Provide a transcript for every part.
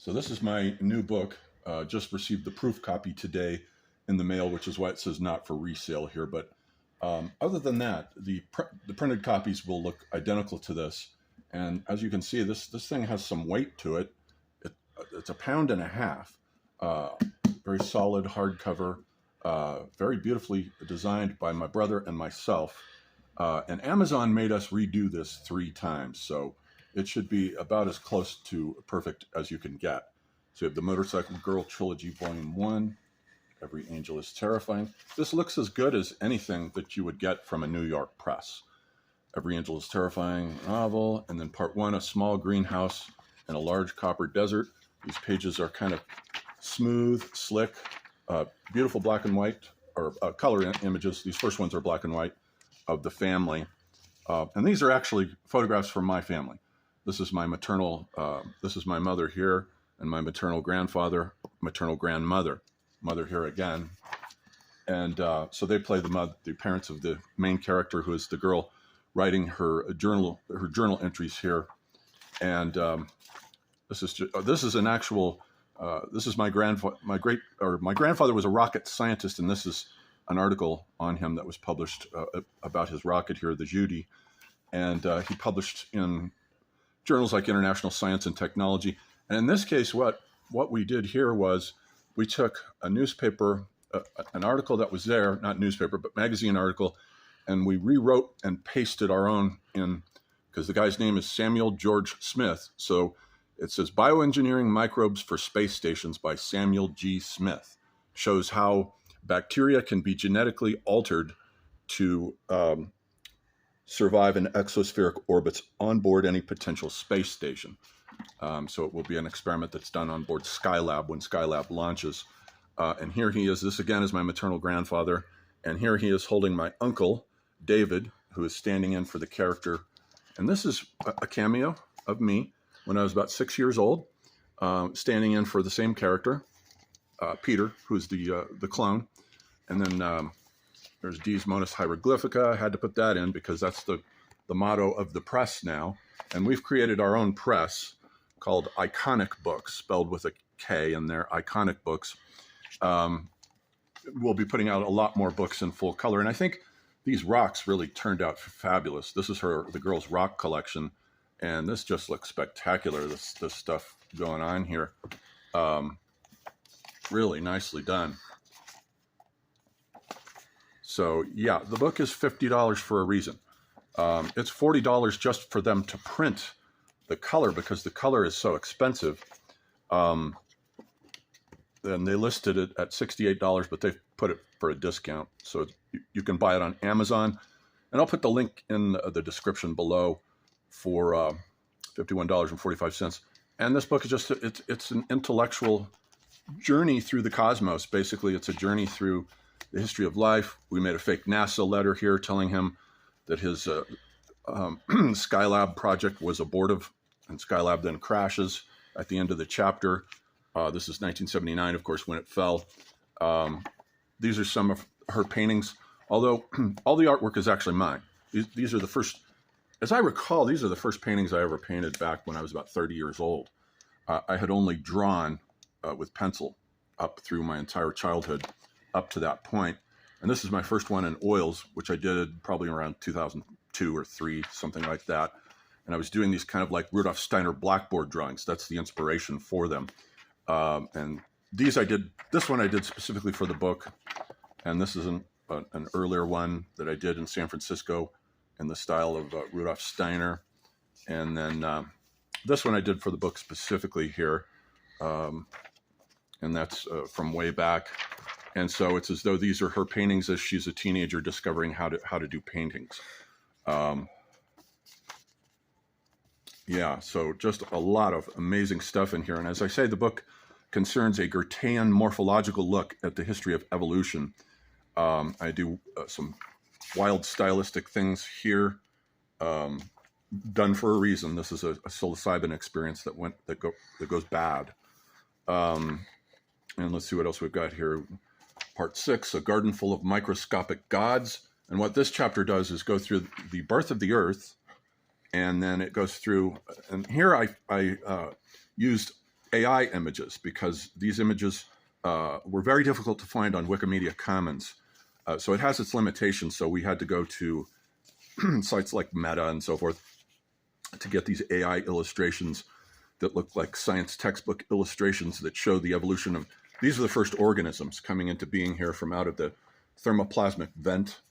So this is my new book. Just received the proof copy today in the mail, which is why it says not for resale here. But other than that, the printed copies will look identical to this. And as you can see, this thing has some weight to it. It's 1.5 pounds. Very solid hardcover, very beautifully designed by my brother and myself. And Amazon made us redo this 3 times, so it should be about as close to perfect as you can get. So you have the Motorcycle Girl Trilogy Volume 1, Every Angel is Terrifying. This looks as good as anything that you would get from a New York press. Every Angel is Terrifying novel, and then Part 1, A Small Greenhouse in a Large Copper Desert. These pages are kind of smooth, slick, beautiful black and white, or color images. These first ones are black and white of the family. And these are actually photographs from my family. This is my maternal, this is my mother here, and my maternal grandfather, maternal grandmother, mother here again. And so they play the parents of the main character, who is the girl writing her journal entries here. And this is an actual, this is my grandfather was a rocket scientist, and this is an article on him that was published about his rocket here, the Judy. And he published in journals like International Science and Technology. And in this case, what we did here was we took a newspaper, an article that was there, not newspaper, but magazine article, and we rewrote and pasted our own in, because the guy's name is Samuel George Smith. So it says Bioengineering Microbes for Space Stations by Samuel G. Smith. Shows how bacteria can be genetically altered to survive in exospheric orbits on board any potential space station. So it will be an experiment that's done on board Skylab when Skylab launches. And here he is. This again is my maternal grandfather. And here he is holding my uncle, David, who is standing in for the character. And this is a cameo of me when I was about 6 years old, standing in for the same character, Peter, who's the clone. And then there's Dies Modus Hieroglyphica. I had to put that in because that's the motto of the press now. And we've created our own press called Iconic Books, spelled with a K in there, Iconic Books. We'll be putting out a lot more books in full color. And I think these rocks really turned out fabulous. This is the girl's rock collection. And this just looks spectacular, this stuff going on here. Really nicely done. So yeah, the book is $50 for a reason. It's $40 just for them to print the color, because the color is so expensive. And they listed it at $68, but they've put it for a discount. So you can buy it on Amazon. And I'll put the link in the description below for $51.45. And this book is just, it's an intellectual journey through the cosmos. Basically, it's a journey through the history of life. We made a fake NASA letter here telling him that his Skylab project was abortive, and Skylab then crashes at the end of the chapter. This is 1979, of course, when it fell. These are some of her paintings, although all the artwork is actually mine. These are the first, as I recall, these are the first paintings I ever painted back when I was about 30 years old. I had only drawn with pencil up through my entire childhood up to that point. And this is my first one in oils, which I did probably around 2002 or 3, something like that. And I was doing these kind of like Rudolf Steiner blackboard drawings. That's the inspiration for them. And this one I did specifically for the book. And this is an earlier one that I did in San Francisco in the style of Rudolf Steiner. And then this one I did for the book specifically here. And that's from way back. And so it's as though these are her paintings as she's a teenager discovering how to do paintings. Yeah, so just a lot of amazing stuff in here. And as I say, the book concerns a Goethean morphological look at the history of evolution. I do some wild stylistic things here, done for a reason. This is a psilocybin experience that goes bad. And let's see what else we've got here. Part 6, A Garden Full of Microscopic Gods. And what this chapter does is go through the birth of the earth, and then it goes through, and here I used AI images, because these images were very difficult to find on Wikimedia Commons. So it has its limitations. So we had to go to sites like Meta and so forth to get these AI illustrations that look like science textbook illustrations that show the evolution of, these are the first organisms coming into being here from out of the thermoplasmic vent.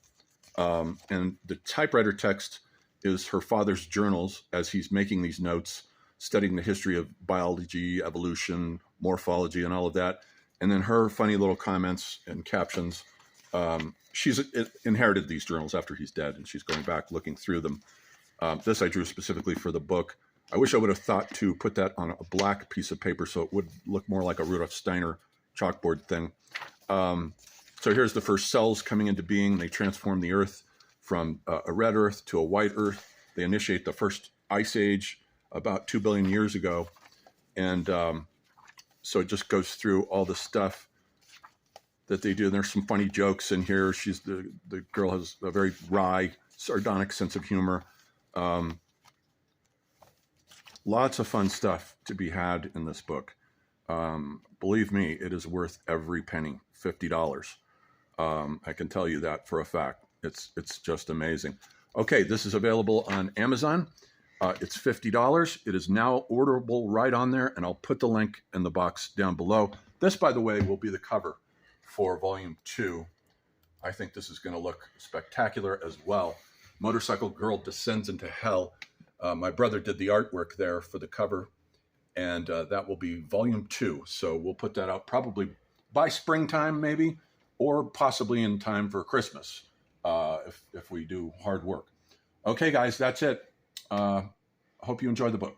And the typewriter text is her father's journals as he's making these notes, studying the history of biology, evolution, morphology, and all of that. And then her funny little comments and captions. She's inherited these journals after he's dead, and she's going back looking through them. This I drew specifically for the book. I wish I would have thought to put that on a black piece of paper so it would look more like a Rudolf Steiner chalkboard thing. So here's the first cells coming into being. They transform the Earth from a red Earth to a white Earth. They initiate the first ice age about 2 billion years ago. And so it just goes through all the stuff that they do. And there's some funny jokes in here. The girl has a very wry, sardonic sense of humor. Lots of fun stuff to be had in this book. Believe me, it is worth every penny, $50. I can tell you that for a fact. It's just amazing. Okay, this is available on Amazon. It's $50. It is now orderable right on there, and I'll put the link in the box down below. This, by the way, will be the cover for Volume 2. I think this is going to look spectacular as well. Motorcycle Girl Descends into Hell. My brother did the artwork there for the cover, and that will be Volume 2. So we'll put that out probably by springtime, maybe, or possibly in time for Christmas, if we do hard work. Okay, guys, that's it. Hope you enjoyed the book.